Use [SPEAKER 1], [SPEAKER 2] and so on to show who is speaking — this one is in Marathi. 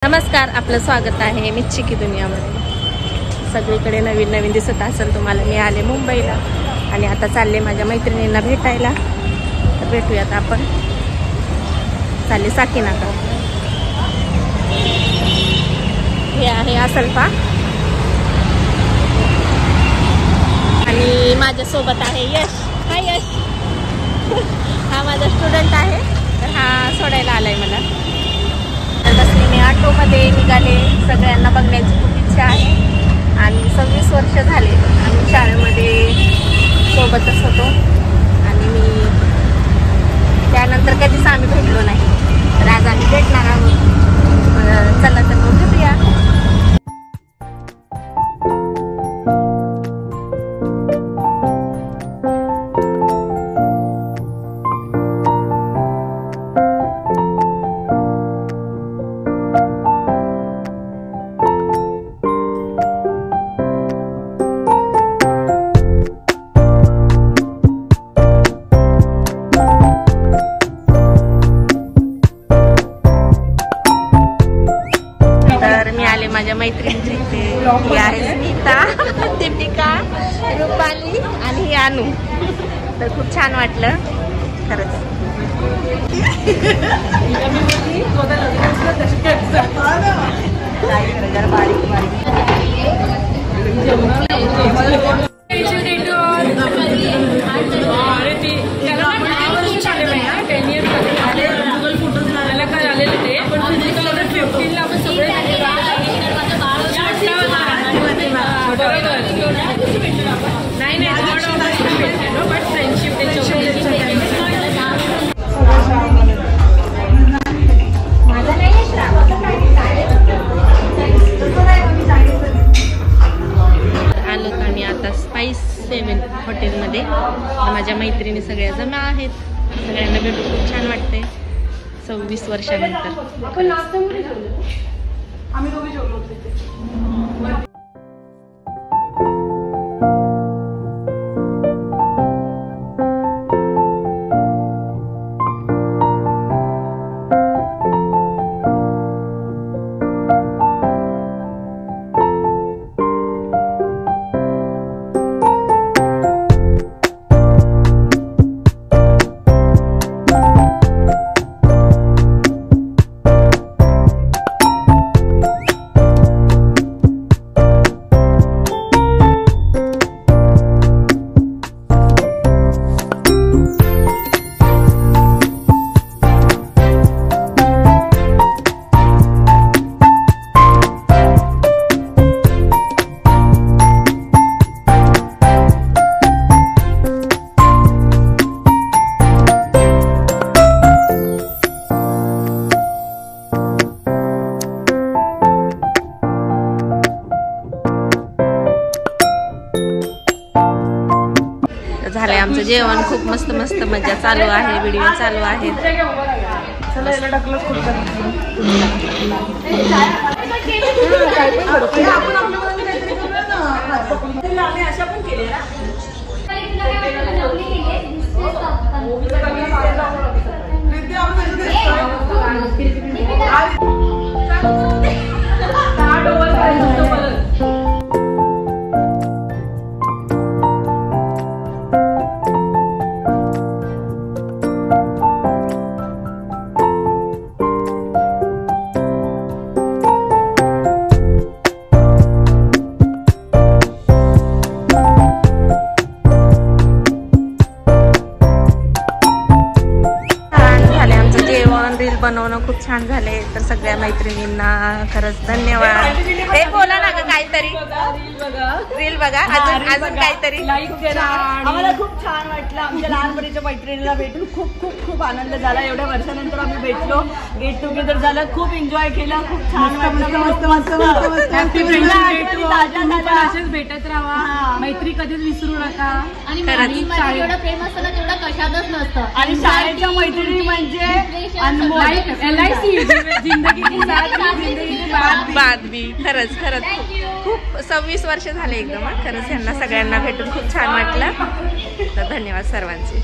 [SPEAKER 1] नमस्कार, आपलं स्वागत आहे मिच्ची की दुनियामध्ये। सगळीकडे नवीन नवीन दिसत असेल तुम्हाला। मी आले मुंबईला आणि आता चालले माझ्या मैत्रिणींना भेटायला। तर भेटूयात आपण। चालले साकीनाका। हे आहे असलपा आणि माझ्यासोबत आहे यश। हाय यश। हा माझा स्टुडंट आहे, तर हा सोडायला आलाय मला। बसले मी ऑटोमध्ये, निघाले। सगळ्यांना बघण्याची खूप इच्छा आहे आणि 26 वर्ष झाले आम्ही शाळेमध्ये सोबतच होतो आणि मी त्यानंतर कधीच आम्ही भेटलो नाही। तर आज आम्ही भेटणार आहोत। चला तर मग भेटूया। माझ्या मैत्रिणीची इथे आहे स्मिता, दीपिका, रुपाली आणि ही अनु। तर खूप छान वाटलं खरंच। हॉटेलमध्ये माझ्या मैत्रिणी सगळ्या जमा आहेत। सगळ्यांना भेटून खूप छान वाटते 26 वर्षानंतर। झालंय आमचं जेवण। खूप मस्त मस्त मजा चालू आहे, व्हिडिओ चालू आहेत। बनवणं खूप छान झाले। तर सगळ्या मैत्रिणींना खरंच धन्यवाद। हे बोला ना ग काहीतरी। रील बघा, अजून काहीतरी।
[SPEAKER 2] आम्हाला खूप छान वाटलं। आमच्या लहानपणीच्या मैत्रिणीला भेटून खूप खूप खूप आनंद झाला। एवढ्या वर्षानंतर आम्ही भेटलो, गेट टुगेदर झालं, खूप एन्जॉय केलं, खूप छान
[SPEAKER 3] असेच भेटत राहा। मैत्री कधीच विसरू नका।
[SPEAKER 4] आणि एवढं प्रेम असतं ना तेवढं कशातच नसतं।
[SPEAKER 2] आणि शाळेच्या मैत्रिणी म्हणजे अनमोल।
[SPEAKER 3] LIC जिंदगी
[SPEAKER 1] बाद भी। खरंच खरंच खूप 26 वर्ष झाले एकदम। खरंच ह्यांना सगळ्यांना भेटून खूप छान वाटलं। तर धन्यवाद सर्वांचे।